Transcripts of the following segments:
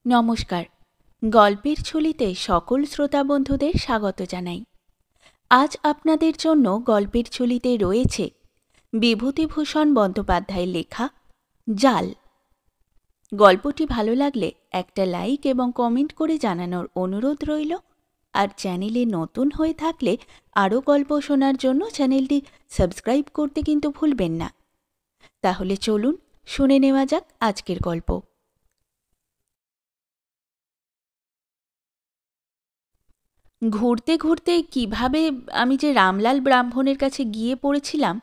নমস্কার। গল্পের ঝুলিতে সকল শ্রোতা বন্ধুদের স্বাগত জানাই। আজ আপনাদের জন্য গল্পের ঝুলিতে রয়েছে বিভূতিভূষণ বন্দ্যোপাধ্যায়ের লেখা জাল। গল্পটি ভালো লাগলে একটা লাইক এবং কমেন্ট করে জানানোর অনুরোধ রইল। আর চ্যানেলে নতুন হয়ে থাকলে আরও গল্প শোনার জন্য চ্যানেলটি সাবস্ক্রাইব করতে কিন্তু ভুলবেন না। তাহলে চলুন শুনে নেওয়া যাক আজকের গল্প। ঘুরতে ঘুরতে কিভাবে আমি যে রামলাল ব্রাহ্মণের কাছে গিয়ে পড়েছিলাম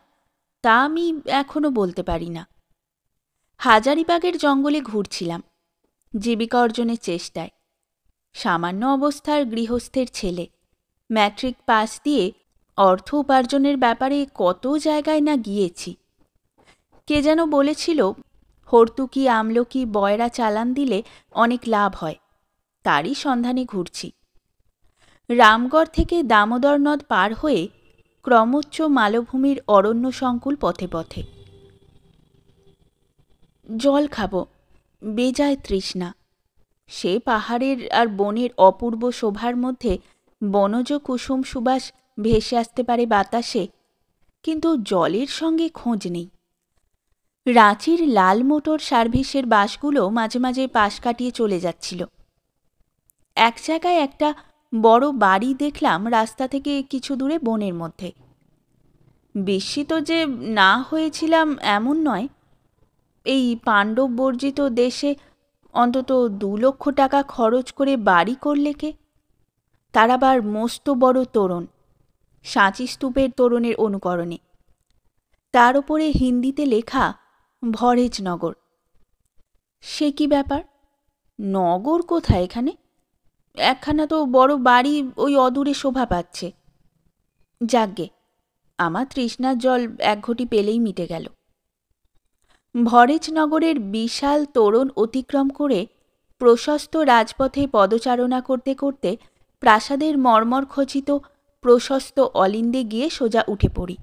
তা আমি এখনো বলতে পারি না। হাজারিবাগের জঙ্গলে ঘুরছিলাম জীবিকা অর্জনের চেষ্টায়। সামান্য অবস্থার গৃহস্থের ছেলে, ম্যাট্রিক পাস দিয়ে অর্থ উপার্জনের ব্যাপারে কত জায়গায় না গিয়েছি। কে যেন বলেছিল হর্তুকি আমলকি বয়রা চালান দিলে অনেক লাভ হয়, তারই সন্ধানে ঘুরছি। রামগড় থেকে দামোদর নদ পার হয়ে ক্রমোচ্চ মালভূমির অরণ্য সংকুল পথে পথে। জল খাব, বেজায় তৃষ্ণা। সে পাহাড়ের আর বনের অপূর্ব শোভার মধ্যে বনজ কুসুম সুবাস ভেসে আসতে পারে বাতাসে, কিন্তু জলের সঙ্গে খোঁজ নেই। রাঁচির লাল মোটর সার্ভিসের বাসগুলো মাঝে মাঝে পাশ কাটিয়ে চলে যাচ্ছিল। এক জায়গায় একটা বড় বাড়ি দেখলাম রাস্তা থেকে কিছু দূরে বনের মধ্যে। বিস্মিত যে না হয়েছিলাম এমন নয়। এই পাণ্ডব বর্জিত দেশে অন্তত 2 লক্ষ টাকা খরচ করে বাড়ি করলে কে? তার আবার মস্ত বড় তোরণ, সাঁচি স্তূপের তোরণের অনুকরণে। তার ওপরে হিন্দিতে লেখা ভরেজনগর। সে কি ব্যাপার? নগর কোথায় এখানে? একখানা তো বড় বাড়ি ওই অদূরে শোভা পাচ্ছে। যাগ্গে, আমার তৃষ্ণার জল এক ঘটি পেলেই মিটে গেল। ভরেজনগরের বিশাল তোরণ অতিক্রম করে প্রশস্ত রাজপথে পদচারণা করতে করতে প্রাসাদের মর্মরখচিত প্রশস্ত অলিন্দে গিয়ে সোজা উঠে পড়ি।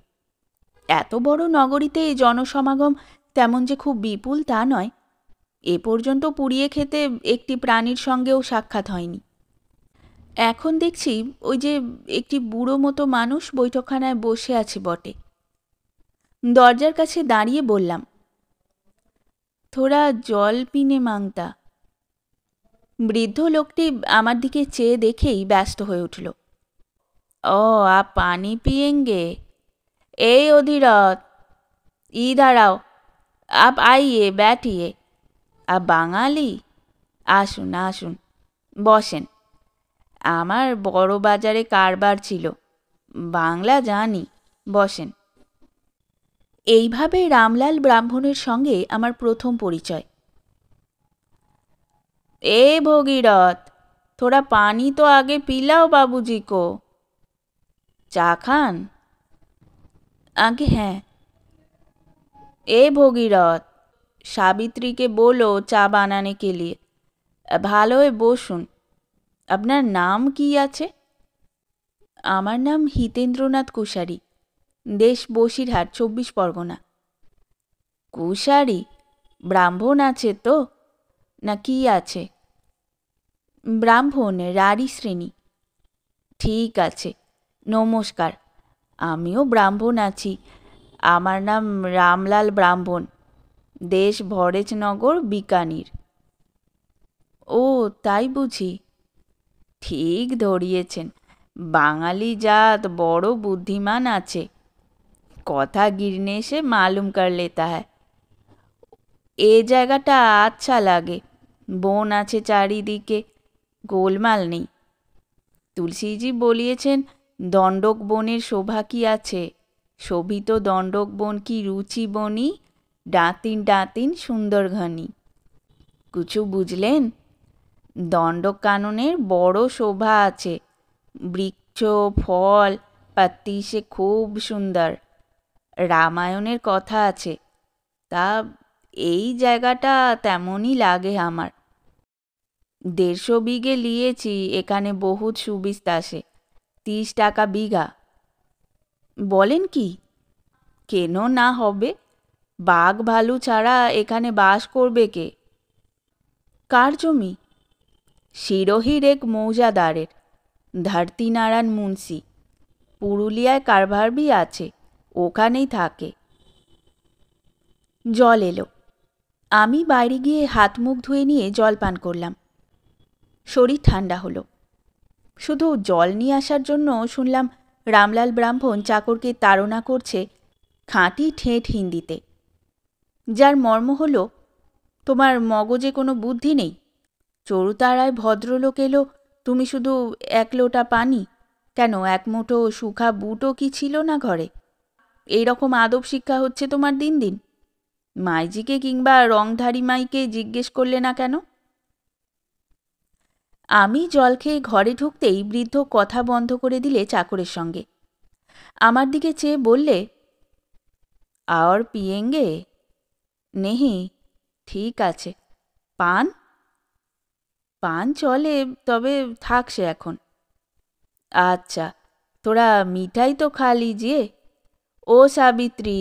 এত বড় নগরীতে জনসমাগম তেমন যে খুব বিপুল তা নয়। এ পর্যন্ত পুড়িয়ে খেতে একটি প্রাণীর সঙ্গেও সাক্ষাৎ হয়নি। এখন দেখছি ওই যে একটি বুড়ো মতো মানুষ বৈঠকখানায় বসে আছে বটে। দরজার কাছে দাঁড়িয়ে বললাম, থোড়া জল পিনে মাংতা। বৃদ্ধ লোকটি আমার দিকে চেয়ে দেখেই ব্যস্ত হয়ে উঠল। ও আপ পানি পিয়েঙ্গে? এই অধীরথ, ইধার आओ, आप आइए बैठिए। आप বাঙালি? আসুন আসুন, বসেন। আমার বড় বাজারে কারবার ছিল, বাংলা জানি, বসেন। এইভাবে রামলাল ব্রাহ্মণের সঙ্গে আমার প্রথম পরিচয়। ए भगीरथ, थोड़ा पानी तो आगे पिलाओ बाबूजी को। চা খান? আগে হ্যাঁ। ए भगीरथ, সাবিত্রীকে বলো চা বানানে কে লিয়ে। ভালো হয়ে বসুন। আপনার নাম কি আছে? আমার নাম হিতেন্দ্রনাথ কুশারি, দেশ বসিরহাট, 24 পরগনা। কুশারি? ব্রাহ্মণ আছে তো, না কি আছে? ব্রাহ্মণ, রাঢ়ী শ্রেণী। ঠিক আছে, নমস্কার। আমিও ব্রাহ্মণ আছি। আমার নাম রামলাল ব্রাহ্মণ, দেশ ভরেজনগর, বিকানির। ও তাই বুঝি? ঠিক ধরিয়েছেন। বাঙালি জাত বড় বুদ্ধিমান আছে। কথা গিরনে সে মালুম কর লেতা হ্যায়। এ জায়গাটা আচ্ছা লাগে, বন আছে চারিদিকে, গোলমাল নেই। তুলসীজি বলিয়েছেন দণ্ডক বনের শোভা কি আছে, শোভিত দণ্ডক বন কি রুচি বনি, ডাঁতিন ডাঁতিন সুন্দর ঘনি। কিছু বুঝলেন? দণ্ডক কাননের বড় শোভা আছে, বৃক্ষ ফল পাত্তি সে খুব সুন্দর। রামায়ণের কথা আছে। তা এই জায়গাটা তেমনই লাগে আমার। 150 বিঘে লিয়েছি, এখানে বহুত সুবিস্তাসে, 30 টাকা বিঘা। বলেন কি? কেন না হবে? বাঘ ভালু ছাড়া এখানে বাস করবে কে? কার জমি? সিরোহির এক মৌজাদারের, ধরতিনারায়ণ মুন্সি। পুরুলিয়ায় কারভারবি আছে, ওখানেই থাকে। জল এলো। আমি বাইরে গিয়ে হাত মুখ ধুয়ে নিয়ে জল পান করলাম। শরীর ঠান্ডা হলো। শুধু জল নিয়ে আসার জন্য শুনলাম রামলাল ব্রাহ্মণ চাকরকে তাড়না করছে খাঁটি ঠেঁট হিন্দিতে, যার মর্ম হল, তোমার মগজে কোনো বুদ্ধি নেই? চড়ুতারায় ভদ্রলোক এলো, তুমি শুধু এক লোটা পানি, কেন এক মুঠো শুখা বুটও কি ছিল না ঘরে? এই রকম আদব শিক্ষা হচ্ছে তোমার দিন দিন। মাইজিকে কিংবা রংধারী মাইকে জিজ্ঞেস করলে না কেন? আমি জল খেয়ে ঘরে ঢুকতেই বৃদ্ধ কথা বন্ধ করে দিলে চাকরের সঙ্গে। আমার দিকে চেয়ে বললে, আর পিয়েঙ্গে? নেহি। ঠিক আছে। পান? পান চলে, তবে থাক সে এখন। আচ্ছা, তোরা মিঠাই তো খা লিজিয়ে। ও সাবিত্রী।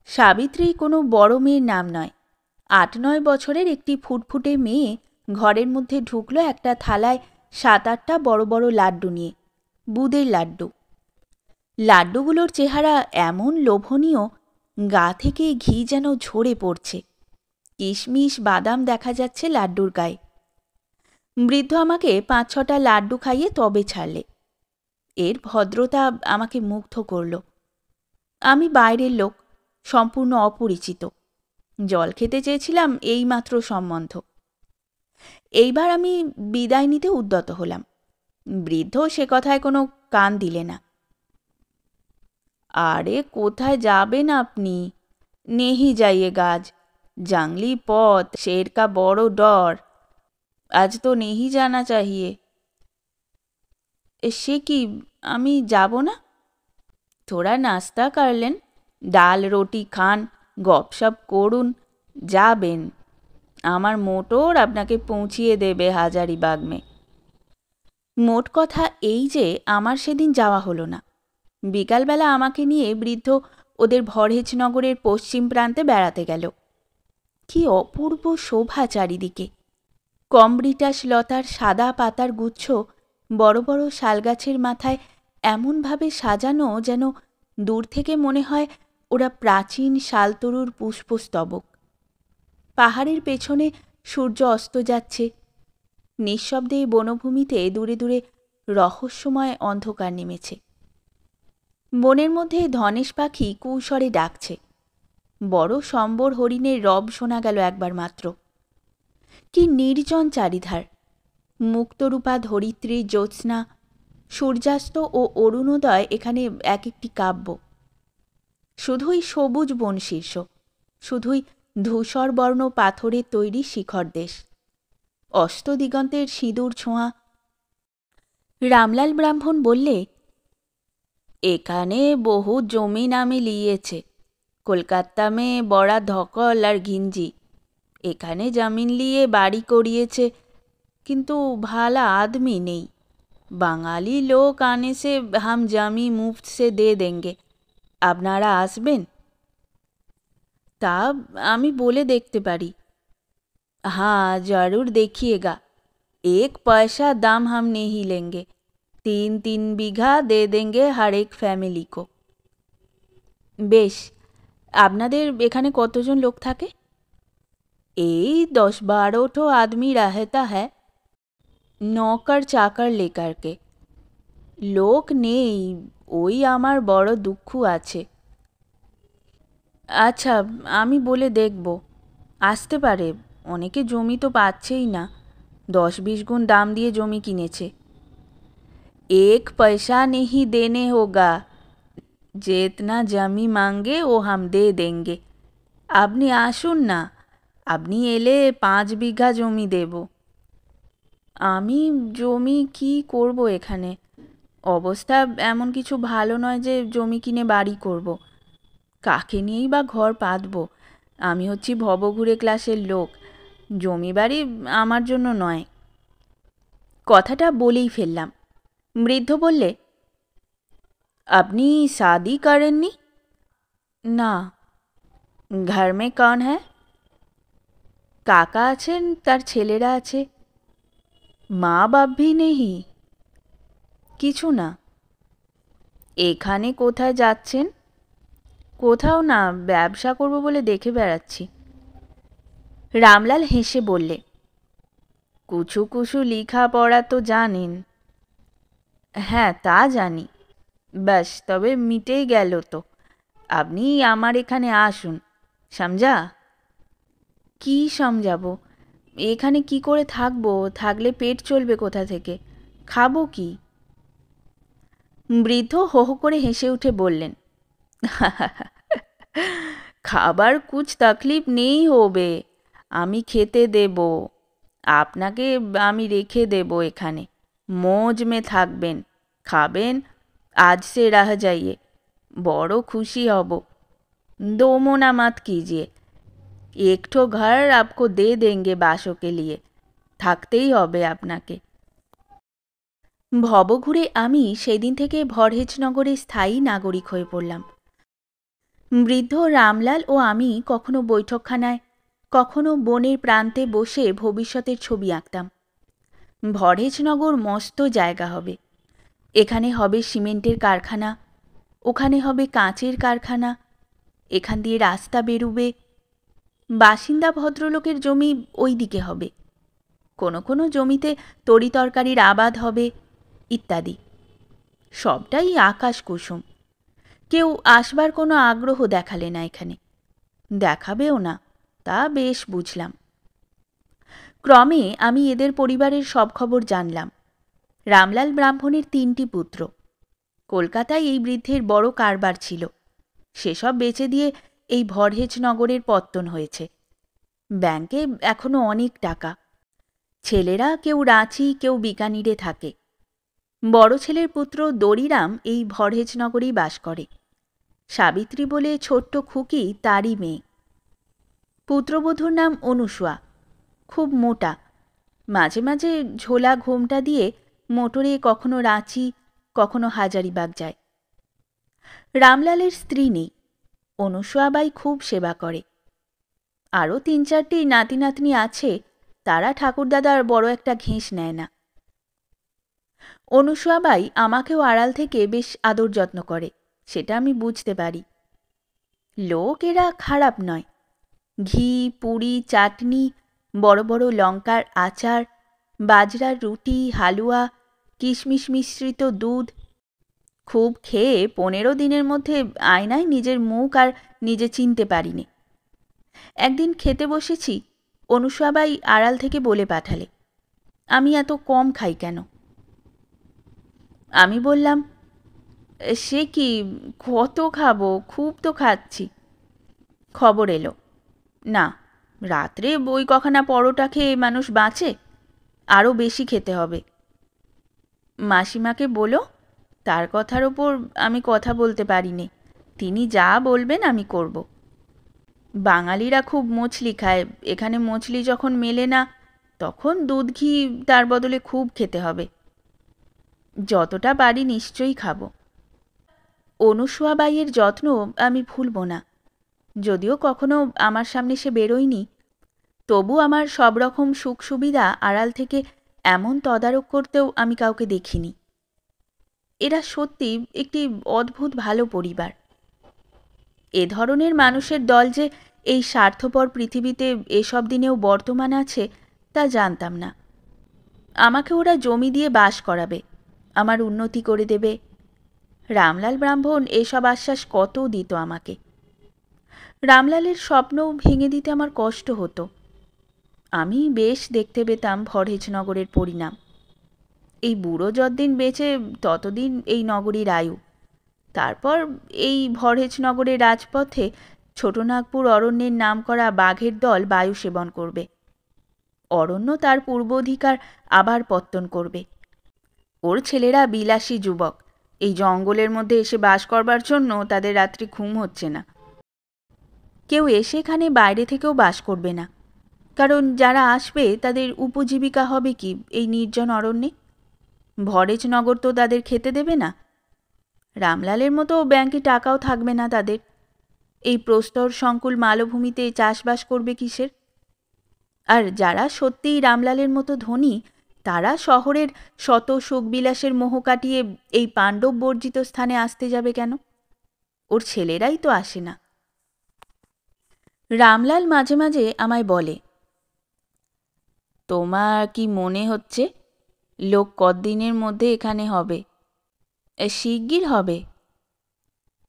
সাবিত্রী কোনো বড় মেয়ের নাম নয়। ৮-৯ বছরের একটি ফুটফুটে মেয়ে ঘরের মধ্যে ঢুকলো একটা থালায় ৭-৮টা বড় বড় লাড্ডু নিয়ে, বুঁদের লাড্ডু। লাড্ডুগুলোর চেহারা এমন লোভনীয়, গা থেকে ঘি যেন ঝরে পড়ছে। কিশমিশ বাদাম দেখা যাচ্ছে লাড্ডুর গায়ে। বৃদ্ধ আমাকে ৫-৬টা লাড্ডু খাইয়ে তবে ছাড়লে। এর ভদ্রতা আমাকে মুগ্ধ করল। আমি বাইরের লোক, সম্পূর্ণ অপরিচিত। জল খেতে চেয়েছিলাম এইমাত্র সম্বন্ধ। এইবার আমি বিদায় নিতে উদ্যত হলাম। বৃদ্ধ সে কথায় কোনো কান দিলে না। আরে কোথায় যাবেন আপনি? নেহি যাইয়ে গাজ, জাংলি পথ, শের কা বড় ডর, আজ তো নেহি জানা চাহিয়ে। সে কি, আমি যাব না? থোড়া নাস্তা করলেন, ডাল রুটি খান, গপসপ করুন, যাবেন। আমার মোটর আপনাকে পৌঁছিয়ে দেবে হাজারিবাগ মে। মোট কথা এই যে আমার সেদিন যাওয়া হলো না। বিকালবেলা আমাকে নিয়ে বৃদ্ধ ওদের ভরহেজনগরের পশ্চিম প্রান্তে বেড়াতে গেল। কি অপূর্ব শোভা চারিদিকে! কমব্রিটাস লতার সাদা পাতার গুচ্ছ বড় বড় শালগাছের মাথায় এমনভাবে সাজানো যেন দূর থেকে মনে হয় ওরা প্রাচীন শালতরুর পুষ্পস্তবক। পাহাড়ের পেছনে সূর্য অস্ত যাচ্ছে। নিঃশব্দে বনভূমিতে দূরে দূরে রহস্যময় অন্ধকার নেমেছে। বনের মধ্যে ধনেশ পাখি কুস্বরে ডাকছে। বড় সম্বর হরিণের রব শোনা গেল একবার মাত্র। কি নির্জন চারিধার! মুক্তরূপা ধরিত্রীর জ্যোৎস্না, সূর্যাস্ত ও অরুণোদয় এখানে এক একটি কাব্য। শুধুই সবুজ বন শীর্ষ, শুধুই ধূসরবর্ণ পাথরের তৈরি শিখর দেশ। অস্তদিগন্তের সিঁদুর ছোঁয়া। রামলাল ব্রাহ্মণ বললে, এখানে বহু জমিন আমি লিয়েছে। কলকাতা মে বড়া ধকল আর ঘিঞ্জি। এখানে জমিন লিয়ে বাড়ি করিয়েছে, কিন্তু ভালা আদমি নেই। বাঙালি লোক আনে সে হাম জমি মুফত সে দে দেঙ্গে। আপনারা আসবেন? তা আমি বলে দেখতে পারি। हाँ जरूर देखिएगा, 1 पैसा दाम हम नहीं लेंगे। 3-3 बीघा दे देंगे हर एक फैमिली को। বেশ, আপনাদের এখানে কতজন লোক থাকে? এই 10-12 आदमी रहता है, নৌকার চাকর লেকারকে। লোক নেই, ওই আমার বড় দুঃখ আছে। আচ্ছা, আমি বলে দেখব। আসতে পারে, অনেকে জমি তো পাচ্ছেই না, 10-20 গুণ দাম দিয়ে জমি কিনেছে। 1 पैसा नहीं देने होगा, जितना जमी मांगे वो हम दे देंगे। আপনি আসুন না, আপনি এলে 5 বিঘা জমি দেব। আমি জমি কি করব এখানে? অবস্থা এমন কিছু ভালো নয় যে জমি কিনে বাড়ি করব। কাকে নিয়েই বা ঘর পাতব? আমি হচ্ছি ভবঘুরে ক্লাসের লোক, জমি বাড়ি আমার জন্য নয়। কথাটা বলেই ফেললাম। বৃদ্ধ বললে, আপনি শাদি করেননি? না। ঘর মে কৌন হ্যায়? কাকা আছেন, তার ছেলেরা আছে। মা বাপ ভি নেহি? কিছু না। এখানে কোথায় যাচ্ছেন? কোথাও না, ব্যবসা করব বলে দেখে বেড়াচ্ছি। রামলাল হেসে বললে, কুছু কুছু লিখা পড়া তো জানেন? হ্যাঁ, তা জানি। ব্যাস, তবে মিটেই গেল তো। আপনি আমার এখানে আসুন, সমঝা? কি সমঝাবো? এখানে কি করে থাকবো? থাকলে পেট চলবে কোথা থেকে? খাবো কি? বৃদ্ধ হো হো করে হেসে উঠে বললেন, খাবার কুছ তকলিফ নেই হবে, আমি খেতে দেব আপনাকে। আমি রেখে দেব এখানে, মौज में থাকবেন, খাবেন। আজ সে रह जाइए, বড় খুশি হব। दो मोना मत कीजिए, एक ठो घर आपको दे देंगे बासों के लिए, থাকতেই হবে আপনাকে। ভবঘুরে আমি সেদিন থেকে ভরহেজনগরে স্থায়ী নাগরিক হয়ে পড়লাম। বৃদ্ধ রামলাল ও আমি কখনো বৈঠকখানায়, কখনো বনের প্রান্তে বসে ভবিষ্যতের ছবি আঁকতাম। ভরহেজনগর মস্ত জায়গা হবে। এখানে হবে সিমেন্টের কারখানা, ওখানে হবে কাঁচের কারখানা, এখান দিয়ে রাস্তা বেরুবে। বাসিন্দা ভদ্রলোকের জমি ওই দিকে হবে। কোনো কোনো জমিতে তরিতরকারির আবাদ হবে, ইত্যাদি। সবটাই আকাশ কুসুম। কেউ আসবার কোনো আগ্রহ দেখালে না এখানে, দেখাবেও না, তা বেশ বুঝলাম। ক্রমে আমি এদের পরিবারের সব খবর জানলাম। রামলাল ব্রাহ্মণের 3টি পুত্র। কলকাতায় এই বৃদ্ধের বড় কারবার ছিল, সেসব বেচে দিয়ে এই ভরহেজনগরের পত্তন হয়েছে। ব্যাংকে এখনো অনেক টাকা। ছেলেরা কেউ রাঁচি, কেউ বিকানিরে থাকে। বড় ছেলের পুত্র দড়িরাম এই ভরহেজনগরেই বাস করে। সাবিত্রী বলে ছোট্ট খুকি তারই মেয়ে। পুত্রবধূর নাম অনুসূয়া, খুব মোটা। মাঝে মাঝে ঝোলা ঘোমটা দিয়ে মোটরে কখনো রাঁচি, কখনো হাজারিবাগ যায়। রামলালের স্ত্রী নেই, অনুসূয়াবাই খুব সেবা করে। আরও 3-4টি নাতি নাতনি আছে, তারা ঠাকুরদাদার বড় একটা ঘেঁস নেয় না। অনুসূয়াবাই আমাকেও আড়াল থেকে বেশ আদর যত্ন করে, সেটা আমি বুঝতে পারি। লোক এরা খারাপ নয়। ঘি, পুরি, চাটনি, বড় বড় লঙ্কার আচার, বাজরার রুটি, হালুয়া, কিশমিশ মিশ্রিত দুধ। খুব খেয়ে 15 দিনের মধ্যে আয়নায় নিজের মুখ আর নিজে চিনতে পারিনি। একদিন খেতে বসেছি, অনুসূয়াবাই আড়াল থেকে বলে পাঠালে, আমি এত কম খাই কেন? আমি বললাম, সে কি, কত খাবো, খুব তো খাচ্ছি। খবর এলো, না, রাত্রে বই কখানা পরোটা খেয়ে মানুষ বাঁচে, আরও বেশি খেতে হবে। মাসিমাকে বলো, তার কথার ওপর আমি কথা বলতে পারিনি, তিনি যা বলবেন আমি করব। বাঙালিরা খুব মছলি খায়, এখানে মছলি যখন মেলে না, তখন দুধ ঘি তার বদলে খুব খেতে হবে। যতটা পারি নিশ্চয়ই খাব। অনুসূয়াবাইয়ের যত্ন আমি ভুলব না। যদিও কখনো আমার সামনে সে বেরোয়নি, তবু আমার সব রকম সুখ সুবিধা আড়াল থেকে এমন তদারক করতেও আমি কাউকে দেখিনি। এরা সত্যি একটি অদ্ভুত ভালো পরিবার। এ ধরনের মানুষের দল যে এই স্বার্থপর পৃথিবীতে এসব দিনেও বর্তমান আছে, তা জানতাম না। আমাকে ওরা জমি দিয়ে বাস করাবে, আমার উন্নতি করে দেবে। রামলাল ব্রাহ্মণ এসব আশ্বাস কত দিত আমাকে। রামলালের স্বপ্নও ভেঙে দিতে আমার কষ্ট হতো। আমি বেশ দেখতে পেতাম ভরহেজনগরের পরিণাম। এই বুড়ো যতদিন বেঁচে ততদিন এই নগরীর আয়ু। তারপর এই ভরহেজনগরের রাজপথে ছোটনাগপুর অরণ্যের নামকরা বাঘের দল বায়ু সেবন করবে। অরণ্য তার পূর্ব অধিকার আবার পত্তন করবে। ওর ছেলেরা বিলাসী যুবক, এই জঙ্গলের মধ্যে এসে বাস করবার জন্য তাদের রাত্রি ঘুম হচ্ছে না। কেউ এসে এখানে বাইরে থেকেও বাস করবে না, কারণ যারা আসবে তাদের উপজীবিকা হবে কি এই নির্জন অরণ্যে? ভরেজনগর তো তাদের খেতে দেবে না। রামলালের মতো ব্যাংকে টাকাও থাকবে না তাদের। এই প্রস্তর সংকুল মালভূমিতে চাষবাস করবে কিসের? আর যারা সত্যিই রামলালের মতো ধনী, তারা শহরের শত সুখবিলাসের মোহ কাটিয়ে এই পাণ্ডব বর্জিত স্থানে আসতে যাবে কেন? ওর ছেলেরাই তো আসে না। রামলাল মাঝে মাঝে আমায় বলে, তোমার কি মনে হচ্ছে লোক কদিনের মধ্যে এখানে হবে? শিগগির হবে।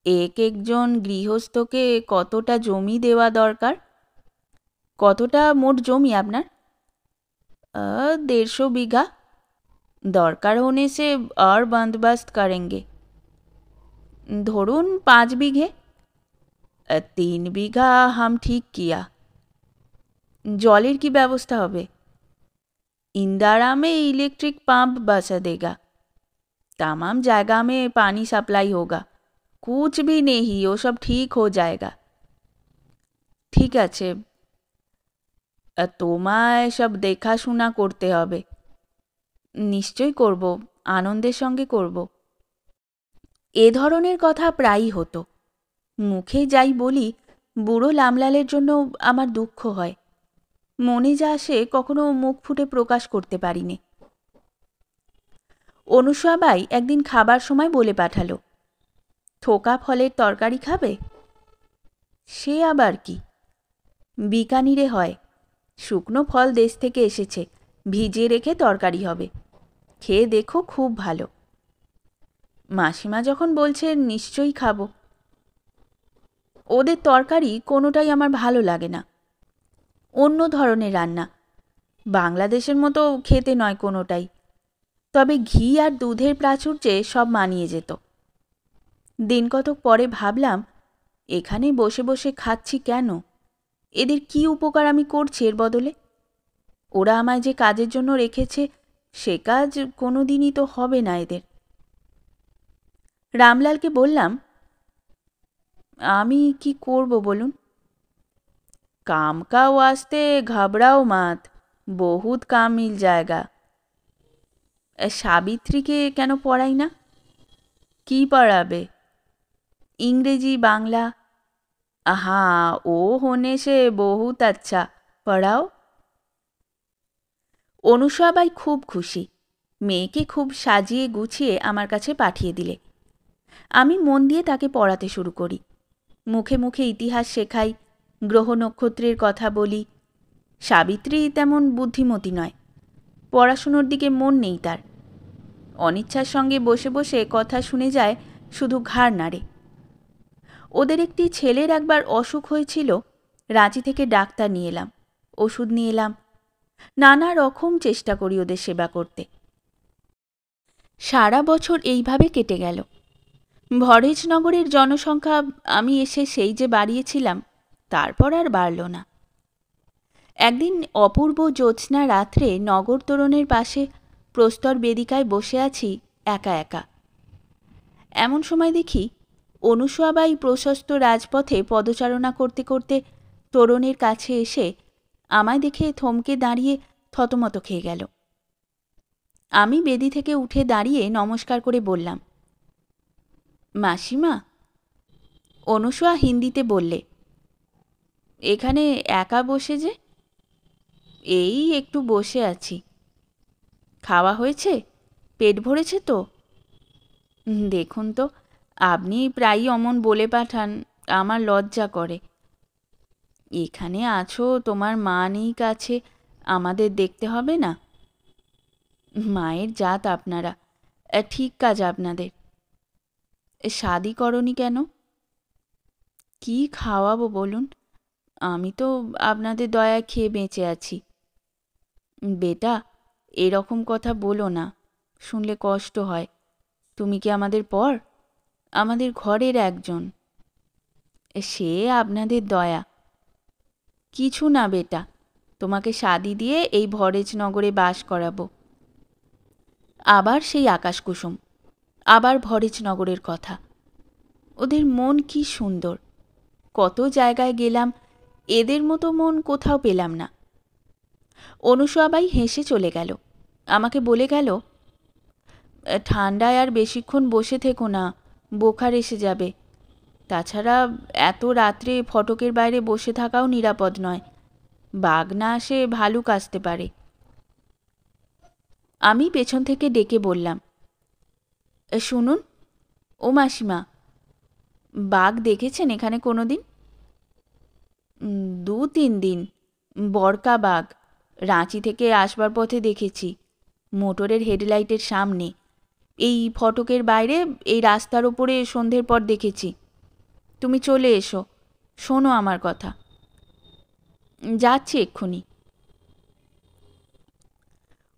এক একজন গৃহস্থকে কতটা জমি দেওয়া দরকার? কতটা মোট জমি আপনার? 150 बीघा। দরকার होने से और बंदोबस्त करेंगे। ধরুন 5 বিঘে। 3 बीघा हम ठीक किया। জলের কি ব্যবস্থা হবে? इंदारा में इलेक्ट्रिक पंप बसा देगा। तमाम जगह में पानी सप्लाई होगा। कुछ भी नहीं, वो सब ठीक हो जाएगा। ঠিক আছে, তোমায় সব দেখাশোনা করতে হবে। নিশ্চয়ই করব, আনন্দের সঙ্গে করব। এ ধরনের কথা প্রায়ই হতো। মুখে যাই বলি, বুড়ো লামলালের জন্য আমার দুঃখ হয়। মনে যা আসে কখনো মুখ ফুটে প্রকাশ করতে পারিনি। অনুসুয়াবাই একদিন খাবার সময় বলে পাঠালো, থোকা ফলের তরকারি খাবে? সে আবার কি? বিকানিরে হয়। শুকনো ফল দেশ থেকে এসেছে, ভিজিয়ে রেখে তরকারি হবে। খেয়ে দেখো, খুব ভালো। মাসিমা যখন বলছে নিশ্চয়ই খাবো। ওদের তরকারি কোনোটাই আমার ভালো লাগে না। অন্য ধরনের রান্না, বাংলাদেশের মতো খেতে নয় কোনোটাই। তবে ঘি আর দুধের প্রাচুর্যে সব মানিয়ে যেত। দিন কতক পরে ভাবলাম, এখানে বসে বসে খাচ্ছি কেন? এদের কি উপকার আমি করছি এর বদলে? ওরা আমায় যে কাজের জন্য রেখেছে, সে কাজ কোনো দিনই তো হবে না এদের। রামলালকে বললাম, আমি কি করব বলুন? काम का वास्ते घबराओ मत, बहुत काम मिल जाएगा। সাবিত্রীকে কেন পড়াই না? কি পড়াবে? इंग्रेजी बांग्ला। हाँ, वो होने से बहुत अच्छा, पढ़ाओ। অনুসুয়াবাই খুব খুশি। মেয়েকে খুব সাজিয়ে গুছিয়ে আমার কাছে পাঠিয়ে দিলে। আমি মন দিয়ে তাকে পড়াতে শুরু করি। মুখে মুখে ইতিহাস শেখাই, গ্রহ নক্ষত্রের কথা বলি। সাবিত্রী তেমন বুদ্ধিমতী নয়, পড়াশুনোর দিকে মন নেই তার। অনিচ্ছার সঙ্গে বসে বসে কথা শুনে যায়, শুধু ঘাড় নাড়ে। ওদের একটি ছেলের একবার অসুখ হয়েছিল, রাঁচি থেকে ডাক্তার নিয়ে এলাম, ওষুধ নিয়ে এলাম, নানা রকম চেষ্টা করি ওদের সেবা করতে। সারা বছর এইভাবে কেটে গেল। ভরেজনগরের জনসংখ্যা আমি এসে সেই যে বাড়িয়েছিলাম, তারপর আর বাড়ল না। একদিন অপূর্ব জ্যোৎস্না রাত্রে নগর তোরণের পাশে প্রস্তর বেদিকায় বসে আছি একা একা। এমন সময় দেখি অনুসুয়াবাই প্রশস্ত রাজপথে পদচারণা করতে করতে তোরণের কাছে এসে আমায় দেখে থমকে দাঁড়িয়ে থতমত খেয়ে গেল। আমি বেদি থেকে উঠে দাঁড়িয়ে নমস্কার করে বললাম, মাসিমা। অনুসুয়া হিন্দিতে বললে, এখানে একা বসে যে? এই একটু বসে আছি। খাওয়া হয়েছে? পেট ভরেছে তো? দেখুন তো, আপনি প্রায়ই অমন বলে পাঠান, আমার লজ্জা করে। এখানে আছো, তোমার মা নেই কাছে, আমাদের দেখতে হবে না? মায়ের জাত আপনারা, ঠিক কাজ আপনাদের। শাদি করনি কেন? কি খাওয়াবো বলুন? আমি তো আপনাদের দয়ায় খেয়ে বেঁচে আছি। বেটা, এরকম কথা বলো না, শুনলে কষ্ট হয়। তুমি কি আমাদের পর? আমাদের ঘরের একজন। সে আপনাদের দয়া। কিছু না বেটা, তোমাকে শাদি দিয়ে এই ভরেজনগরে বাস করাবো। আবার সেই আকাশকুসুম, আবার ভরেজনগরের কথা। ওদের মন কি সুন্দর! কত জায়গায় গেলাম, এদের মতো মন কোথাও পেলাম না। অনুসুয়াবাই হেসে চলে গেল। আমাকে বলে গেল, ঠান্ডায় আর বেশিক্ষণ বসে থেকো না, বোখার এসে যাবে। তাছাড়া এত রাত্রে ফটকের বাইরে বসে থাকাও নিরাপদ নয়, বাঘ না আসে ভালুক আসতে পারে। আমি পেছন থেকে ডেকে বললাম, শুনুন ও মাসিমা, বাঘ দেখেছেন এখানে কোনো দিন? 2-3 দিন, বড়কা বাঘ। রাঁচি থেকে আসবার পথে দেখেছি, মোটরের হেডলাইটের সামনে, এই ফটকের বাইরে, এই রাস্তার ওপরে সন্ধ্যের পর দেখেছি। তুমি চলে এসো, শোনো আমার কথা। যাচ্ছি এক্ষুনি।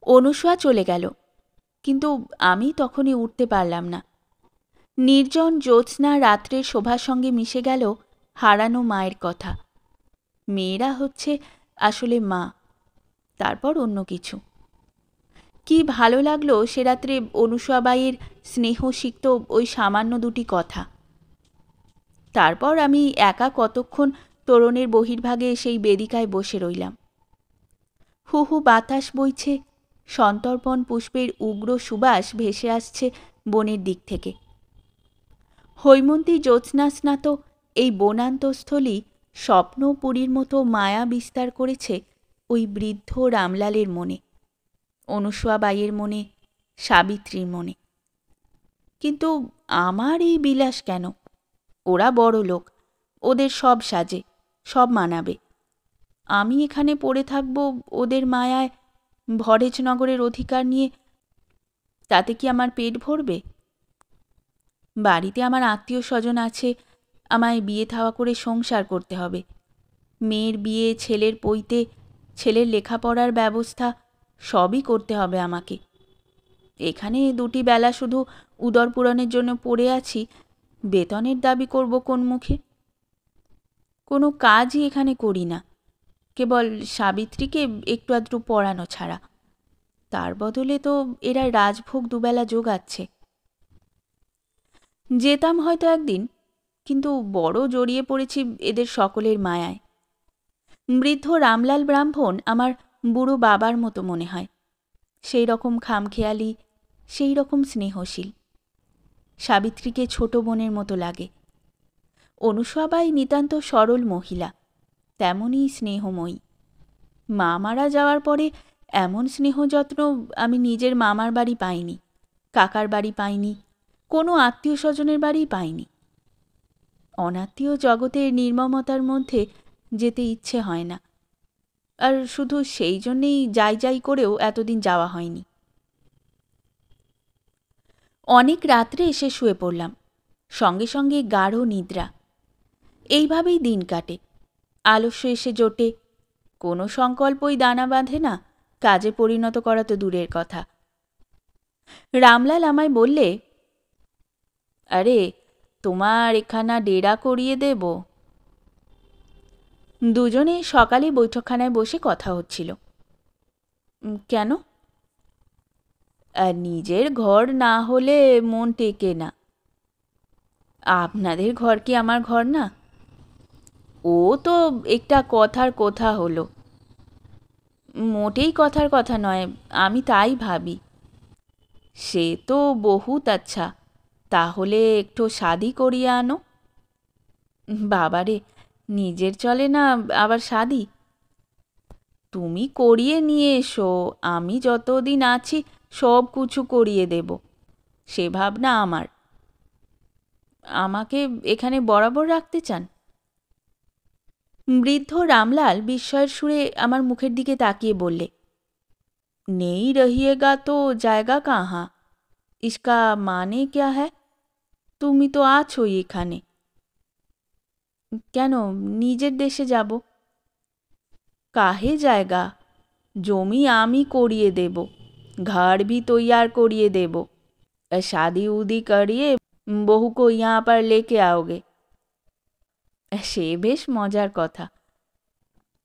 অনুসূয়া চলে গেল, কিন্তু আমি তখনই উঠতে পারলাম না। নির্জন জ্যোৎস্না রাত্রের শোভার সঙ্গে মিশে গেল হারানো মায়ের কথা। মেয়েরা হচ্ছে আসলে মা, তারপর অন্য কিছু। কি ভালো লাগলো সে রাত্রে অনুসূয়াবাইয়ের স্নেহসিক্ত ওই সামান্য দুটি কথা। তারপর আমি একা কতক্ষণ তোরণের বহির্ভাগে সেই বেদিকায় বসে রইলাম। হু হু বাতাস বইছে, সন্তর্পণ পুষ্পের উগ্র সুবাস ভেসে আসছে বনের দিক থেকে। হৈমন্তী জ্যোৎস্নাস্নাত এই বনান্তস্থলী স্বপ্নপুরীর মতো মায়া বিস্তার করেছে ওই বৃদ্ধ রামলালের মনে, অনুসূয়াবাইয়ের মনে, সাবিত্রীর মনে। কিন্তু আমার এই বিলাস কেন? ওরা বড় লোক, ওদের সব সাজে, সব মানাবে। আমি এখানে পড়ে থাকব ওদের মায়ায়, ভরেজনগরের অধিকার নিয়ে। তাতে কি আমার পেট ভরবে? বাড়িতে আমার আত্মীয় স্বজন আছে, আমায় বিয়ে থাওয়া করে সংসার করতে হবে। মেয়ের বিয়ে, ছেলের পৈতে, ছেলের লেখাপড়ার ব্যবস্থা সবই করতে হবে আমাকে। এখানে 2টি বেলা শুধু উদরপূরণের জন্য পড়ে আছি, বেতনের দাবি করব কোন মুখে? কোনো কাজই এখানে করি না, কেবল সাবিত্রীকে একটু আধটু পড়ানো ছাড়া। তার বদলে তো এরা রাজভোগ 2 বেলা জোগাচ্ছে। যেতাম হয়তো একদিন, কিন্তু বড় জড়িয়ে পড়েছি এদের সকলের মায়ায়। বৃদ্ধ রামলাল ব্রাহ্মণ আমার বুড়ো বাবার মতো মনে হয়, সেই রকম খামখেয়ালি, সেই রকম স্নেহশীল। সাবিত্রীকে ছোট বোনের মতো লাগে। অনুসূয়াবাই নিতান্ত সরল মহিলা, তেমনই স্নেহময়ী। মা মারা যাওয়ার পরে এমন স্নেহ যত্ন আমি নিজের মামার বাড়ি পাইনি, কাকার বাড়ি পাইনি, কোনো আত্মীয় স্বজনের বাড়ি পাইনি। অনাত্মীয় জগতের নির্মমতার মধ্যে যেতে ইচ্ছে হয় না, আর শুধু সেই জন্যেই যাই যাই করেও এতদিন যাওয়া হয়নি। অনেক রাত্রে এসে শুয়ে পড়লাম, সঙ্গে সঙ্গে গাঢ় নিদ্রা। এইভাবেই দিন কাটে। আলস্য এসে জোটে, কোনো সংকল্পই দানা বাঁধে না, কাজে পরিণত করা তো দূরের কথা। রামলাল আমায় বললে, আরে তোমার এখানা ডেরা করিয়ে দেব। দুজনে সকালে বৈঠকখানায় বসে কথা হচ্ছিল। কেন? নিজের ঘর না হলে মন টেকে না। আপনাদের ঘর কি আমার ঘর না? ও তো একটা কথার কথা হলো। মোটেই কথার কথা নয়, আমি তাই ভাবি। সে তো বহুত আচ্ছা, তাহলে একটু শাদি করিয়ে আনো। বাবারে, নিজের চলে না আবার শাদি? তুমি করিয়ে নিয়ে এসো, আমি যতদিন আছি সব কিছু করিয়ে দেব, সে ভাবনা আমার। আমাকে এখানে বরাবর রাখতে চান? বৃদ্ধ রামলাল বিস্ময়ের সুরে আমার মুখের দিকে তাকিয়ে বললে, নেই রহিয়েগা তো জায়গা কাহা? ইসকা মানে ক্যা হ্যায়? তুমি তো আছোই এখানে। কেন, নিজের দেশে যাব। কাহে জায়গা? জমি আমি করিয়ে দেব, घर भी तैयार करिए देबो। शादी उदी करिए बहू को यहाँ पर लेके आओगे। সে বেশ মজার কথা।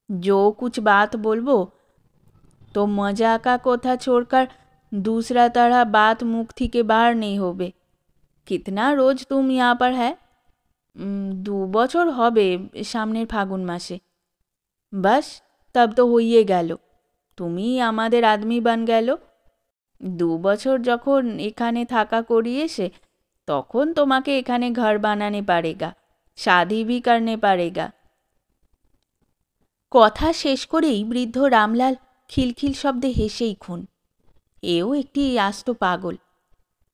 जो कुछ बात बोलबो तो मजा का कोथा छोड़कर दूसरा तरह बात मुख थी के बाहर नहीं होबे। कितना रोज तुम यहाँ पर है? 2 বছর হবে সামনের ফাগুন মাসে। বাস, তব তো হইয়ে গেল, তুমি আমাদের আদমি বান গেল। 2 বছর যখন এখানে থাকা করিয়েছে, তখন তোমাকে এখানে ঘর বানানে পারেগা, শাদি ভি করনে পারেগা। কথা শেষ করেই বৃদ্ধ রামলাল খিলখিল শব্দে হেসেই খুন। এও একটি আস্ত পাগল,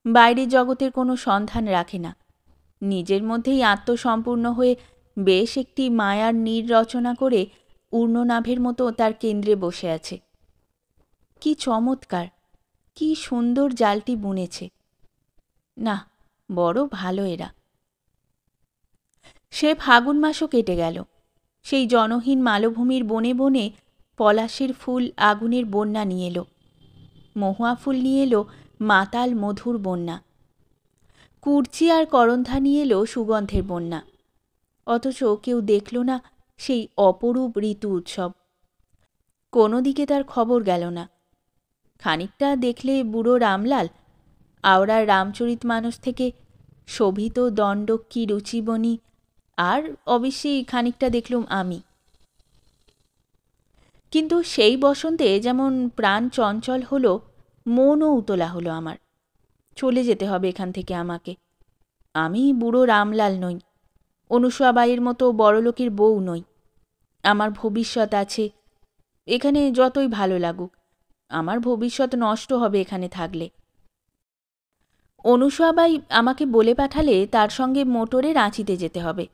বাইরের জগতের কোনো সন্ধান রাখে না, নিজের মধ্যেই আত্মসম্পূর্ণ হয়ে বেশ একটি মায়ার নীড় রচনা করে ঊর্ণনাভের মতো তার কেন্দ্রে বসে আছে। কি চমৎকার, কি সুন্দর জালটি বুনেছে! না, বড় ভালো এরা। সে ফাগুন মাসও কেটে গেল। সেই জনহীন মালভূমির বনে বনে পলাশের ফুল আগুনের বন্যা নিয়ে এলো, মহুয়া ফুল নিয়ে এলো মাতাল মধুর বন্যা, কুর্চি আর করন্ধা নিয়ে এলো সুগন্ধের বন্যা। অথচ কেউ দেখল না সেই অপরূপ ঋতু উৎসব। কোনো দিকে তার খবর গেল না। খানিকটা দেখলে বুড়ো রামলাল, আওড়ার রামচরিতমানস থেকে শোভিত দণ্ডক্ষী রুচিবনী, আর অবশ্যই খানিকটা দেখলুম আমি। কিন্তু সেই বসন্তে যেমন প্রাণ চঞ্চল হলো, মনও উতলা হলো আমার। চলে যেতে হবে এখান থেকে আমাকে। আমি বুড়ো রামলাল নই, অনুসূয়াবাইয়ের মতো বড়লোকের বউ নই। আমার ভবিষ্যৎ আছে, এখানে যতই ভালো লাগুক। আমার ভবিষ্যৎ নষ্ট হবে এখানে থাকলে। অনুসূয়াবাই আমাকে বলে পাঠালে তার সঙ্গে মোটরে রাঁচিতে যেতে হবে।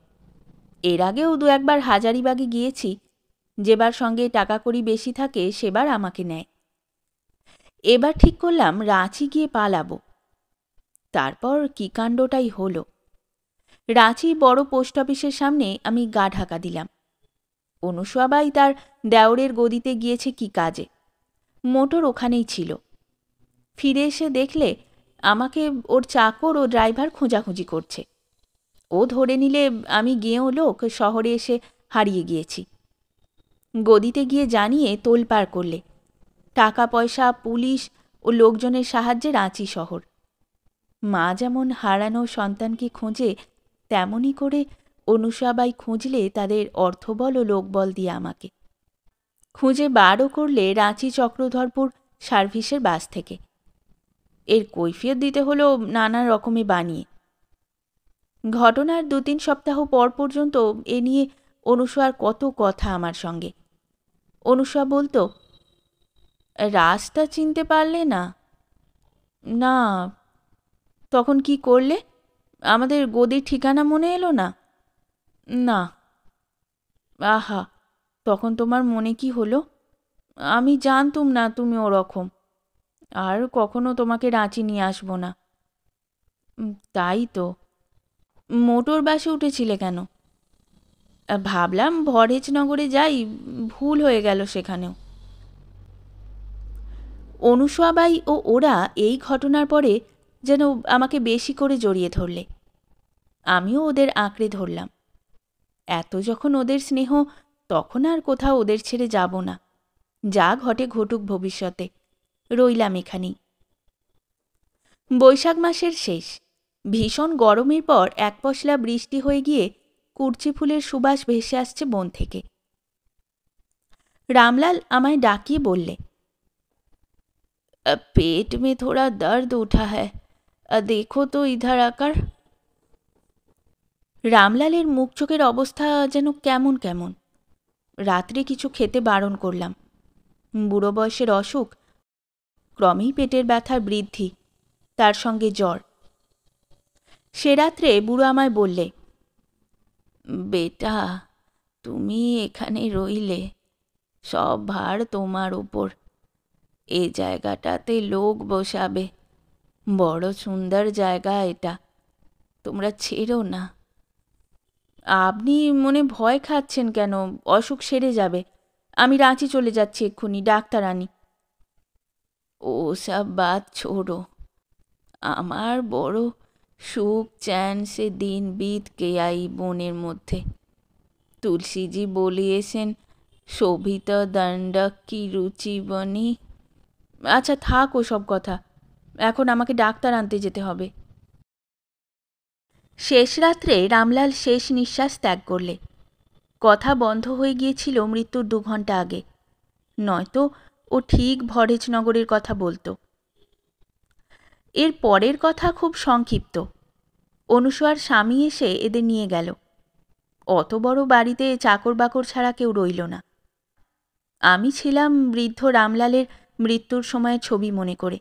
এর আগেও দু একবার হাজারিবাগে গিয়েছি, যেবার সঙ্গে টাকা কড়ি বেশি থাকে সেবার আমাকে নেয়। এবার ঠিক করলাম রাঁচি গিয়ে পালাবো। তারপর কী কাণ্ডটাই হলো। রাঁচি বড় পোস্ট অফিসের সামনে আমি গা ঢাকা দিলাম। অনুসূয়াবাই তার দেওরের গদিতে গিয়েছে কি কাজে, মোটর ওখানেই ছিল। ফিরে এসে দেখলে আমাকে ওর চাকর ও ড্রাইভার খোঁজাখুঁজি করছে। ও ধরে নিলে আমি গেঁয়ো লোক শহরে এসে হারিয়ে গিয়েছি। গদিতে গিয়ে জানিয়ে তোলপাড় করলে। টাকা পয়সা, পুলিশ ও লোকজনের সাহায্যে রাঁচি শহর। মা যেমন হারানো সন্তানকে খোঁজে, তেমনি করে অনুসূয়াবাই খুঁজলে তাদের অর্থবল ও লোকবল দিয়ে আমাকে। খুঁজে বারও করলে রাঁচি চক্রধরপুর সার্ভিসের বাস থেকে। এর কৈফিয়ত দিতে হলো নানা রকমে বানিয়ে। ঘটনার ২-৩ সপ্তাহ পর পর্যন্ত এ নিয়ে অনুসূয়ার কত কথা আমার সঙ্গে। অনুসূয়া বলতো, রাস্তা চিনতে পারলে না? না। তখন কি করলে? আমাদের গদির ঠিকানা মনে এলো না? না। আহা, তখন তোমার মনে কি হলো? আমি জানতুম না তুমি ওরকম। আর কখনো তোমাকে রাঁচি নিয়ে আসবো না। তাই তো। মোটর বাসে উঠেছিলে কেন? ভাবলাম ভরেজনগরে যাই, ভুল হয়ে গেল সেখানেও। অনুসূয়াবাই ও ওরা এই ঘটনার পরে যেন আমাকে বেশি করে জড়িয়ে ধরলে। আমিও ওদের আঁকড়ে ধরলাম। এত যখন ওদের স্নেহ, তখন আর কোথাও ওদের ছেড়ে যাব না। যা ঘটে ঘটুক ভবিষ্যতে, রইলাম এখানেই। বৈশাখ মাসের শেষ। ভীষণ গরমের পর এক পশলা বৃষ্টি হয়ে গিয়ে কুর্চি ফুলের সুবাস ভেসে আসছে বন থেকে। রামলাল আমায় ডাকিয়ে বললে, পেট মে থোড়া দর্দ উঠা হ্যায়, দেখো তো ইধার আকার। রামলালের মুখ চোখের অবস্থা যেন কেমন কেমন। রাত্রে কিছু খেতে বারণ করলাম। বুড়ো বয়সের অসুখ, ক্রমেই পেটের ব্যথার বৃদ্ধি, তার সঙ্গে জ্বর। সে রাত্রে বুড়ো আমায় বললে, বেটা, তুমি এখানে রইলে, সব ভার তোমার উপর। এ জায়গাটাতে লোক বসাবে, বড় সুন্দর জায়গা এটা, তোমরা ছেড়ো না। আপনি মনে ভয় খাচ্ছেন কেন? অসুখ সেরে যাবে। আমি রাঁচি চলে যাচ্ছি এক্ষুনি, ডাক্তার আনি। ও সব বাত ছোড়ো, আমার বড় সুখ চ্যান সে দিন বিত কে আই বনের মধ্যে। তুলসীজি বলিয়েছেন, শোভিত দণ্ডক কি রুচি বনি। আচ্ছা থাক ওসব কথা, এখন আমাকে ডাক্তার আনতে যেতে হবে। শেষ রাত্রে রামলাল শেষ নিঃশ্বাস ত্যাগ করলে। কথা বন্ধ হয়ে গিয়েছিল মৃত্যুর ২ ঘণ্টা আগে, নয়তো ও ঠিক ভরেজনগরের কথা বলতো। এর পরের কথা খুব সংক্ষিপ্ত। অনুসূয়ার স্বামী এসে এদের নিয়ে গেল। অত বড় বাড়িতে চাকর বাকর ছাড়া কেউ রইল না। আমি ছিলাম বৃদ্ধ রামলালের মৃত্যুর সময় ছবি মনে করে।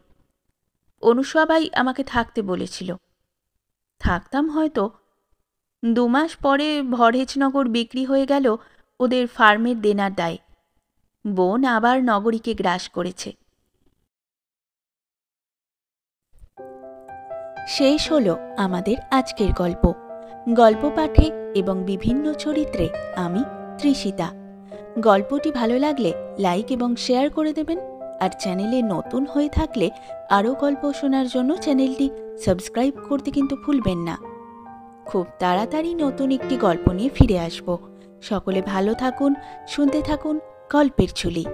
অনুসবাই আমাকে থাকতে বলেছিল। থাকতাম হয়তো। 2 মাস পরে ভরহেজনগর বিক্রি হয়ে গেল ওদের ফার্মের দেনার দায়ে। বন আবার নগরীকে গ্রাস করেছে। শেষ হলো আমাদের আজকের গল্প। গল্প পাঠে এবং বিভিন্ন চরিত্রে আমি তৃষিতা। গল্পটি ভালো লাগলে লাইক এবং শেয়ার করে দেবেন। আর চ্যানেলে নতুন হয়ে থাকলে আরও গল্প শোনার জন্য চ্যানেলটি সাবস্ক্রাইব করতে কিন্তু ভুলবেন না। খুব তাড়াতাড়ি নতুন একটি গল্প নিয়ে ফিরে আসব। সকলে ভালো থাকুন, শুনতে থাকুন গল্পের ঝুলি।